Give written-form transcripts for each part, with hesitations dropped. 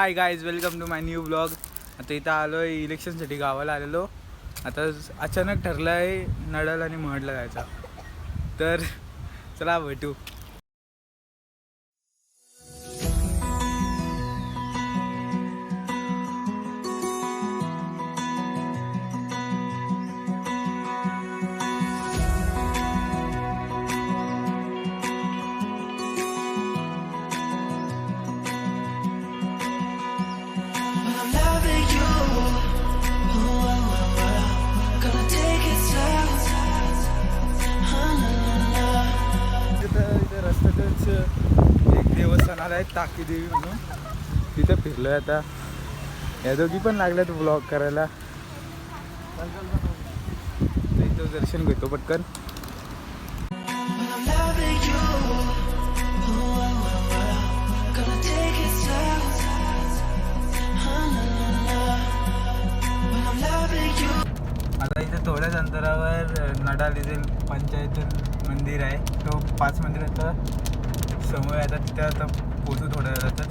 High guys, welcome to my new blog. आता इथं आलो आहे इलेक्शनसाठी, गावाला आलेलो. आता अचानक ठरलं आहे नडल आणि महडला जायचा, तर चला भेटू. रस्त्यातच एक देवस्थान आलं आहे टाकीदेवी म्हणून, तिथं फिरलोय. आता या दोघी पण लागल्यात ब्लॉग करायला. इथं दर्शन घेतो पटकन. आता इथं थोड्याच अंतरावर नडाल येथील पंचायत मंदिर आहे. तो 5 मंदिराचा समूह आहे. आता तिथे आता पोचू थोड्या वेळातच.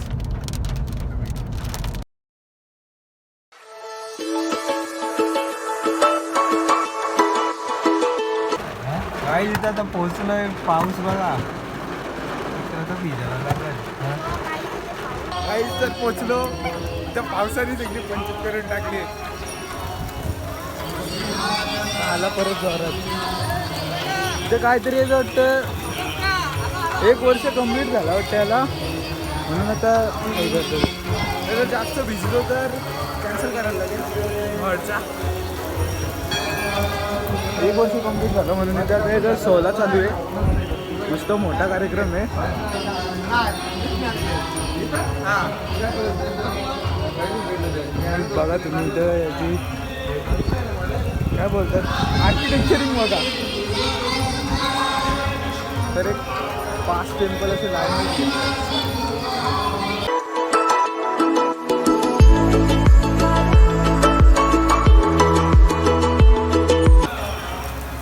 काय इथं आता पोचलोय. पाऊस बघा, आता भिजायला लागला. काही तर पोचलो तर पावसाने सगळी पंचायत करून टाकली. आला परत जोरात. ते काहीतरी याचं वाटतं 1 वर्ष कंप्लीट झाला वाटतं याला, म्हणून आता हे करतो. जर जास्त भिजलो तर कॅन्सल करायला लागेल महडचा. 1 वर्ष कंप्लीट झालं म्हणून आता याचा सोहळा चालू आहे. मस्त मोठा कार्यक्रम आहे. बघा तुम्ही इथं याची काय बोलतात, आर्किटेक्चरिंग बघा. तर एक 5 टेम्पल असे लाईन.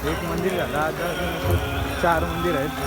एक मंदिर झालं, आता 4 मंदिर आहेत.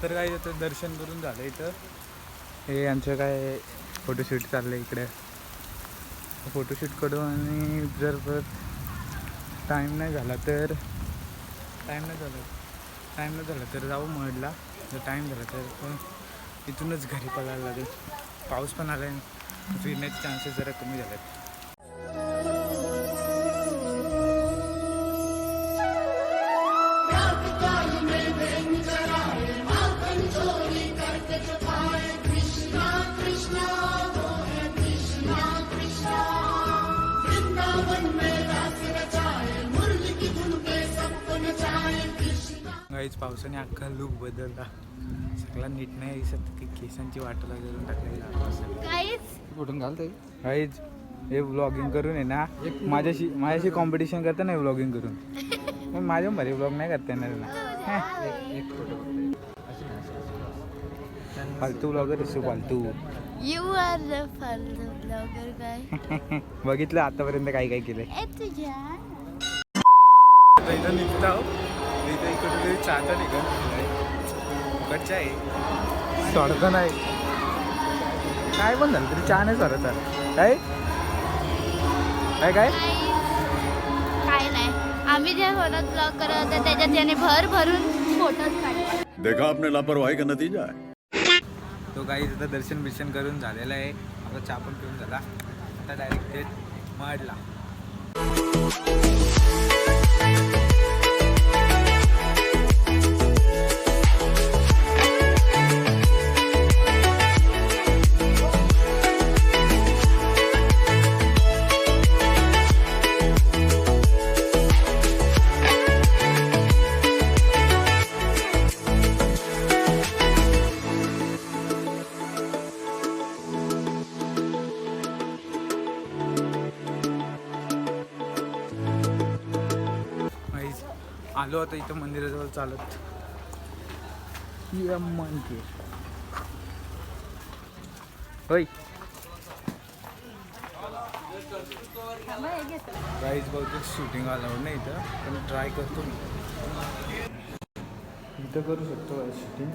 तर काय इथं दर्शन करून झालं. इथं हे आमचं काय फोटोशूट चाललं आहे इकडे. फोटोशूट करू आणि जर टाईम नाही झाला तर जाऊ महडला. जर टाईम झाला तर पण इथूनच घरी पळायला लागेल. पाऊस पण आला आहे, फिरण्याचे चान्सेस जरा कमी झाले आहेत. गाईच पावसाने अख्खा लूक बदलला. सगळा नीट नाही दिसत की केसांची वाटला करून टाकलेली. कुठून घालते गाईच हे व्लॉगिंग करून आहे ना, माझ्याशी कॉम्पिटिशन करता नाही व्लॉगिंग करून. मग माझ्या भारी व्लॉग नाही करता येणार ना. फालतू ब्लॉगर असतो फालतू. यू आर द फालतू ब्लॉगर काय. बघितलं आतापर्यंत काय काय केलंय. ए तुझ्या इथं निघता इथं इकडे तरी चहाचा ठिकाण कच्चा आहे सोडतं नाही काय पण झालं तरी चहा नाही सोडत काय काय काय काय नाही. आम्ही ज्या फोटोत ब्लॉग करत होतो त्याच्यात त्याने भर भरून फोटोज काढले. देखा आपने लापरवाही का नतीजा है. तो काही आता दर्शन बिर्शन करून झालेला आहे. आता चहा पण पिऊन झाला. आता डायरेक्ट थेट माडला. आलो आता इथं मंदिराजवळ चालत मंदिर होय गाईज बहुतेक शूटिंग आलं नाही इथं पण ट्राय करतो मी इथं करू शकतो शूटिंग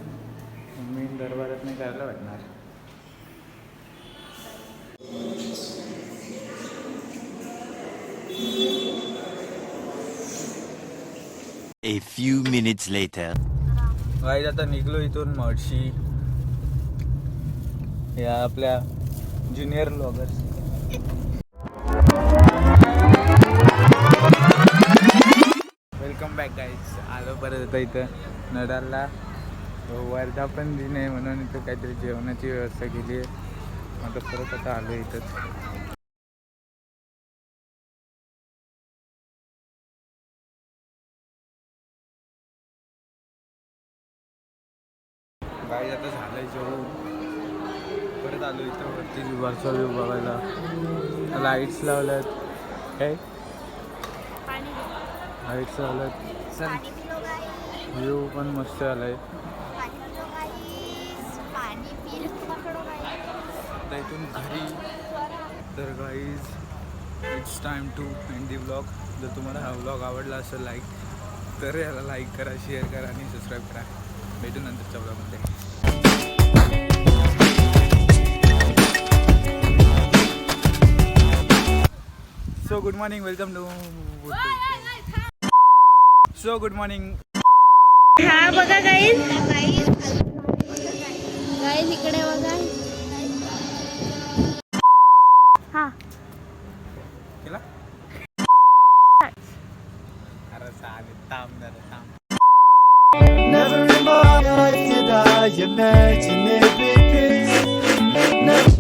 मेन दरबारात नाही करायला वाटणार. A few minutes later. Guys आता निघलो इथून मडशी या आपल्या junior bloggers. Welcome back guys. आलो परत आता इथं नडालला वर्धापन दिन आहे म्हणून इथं काहीतरी जेवणाची व्यवस्था केली आहे. आता परत आता आलो इथंच. गाईज आता झालंय जेवण परत आलो इथं वरती वरचा व्ह्यू बघायला. लाईट्स लावल्यात काय लाईट्स लावल्यात सर व्ह्यू पण मस्त आलाय. आता इथून घरी तर guys it's time to end the blog. जर तुम्हाला हा ब्लॉग आवडला असेल तर याला लाईक करा, शेअर करा आणि सबस्क्राईब करा. भेटू नंतरच्या ब्लॉगमध्ये. So good morning welcome to good morning. हा बघा गाईज गाईज इकडे बघा. हा केला अरे चालेल थांब जरा थांब. Never in my life did I imagine it would be. Never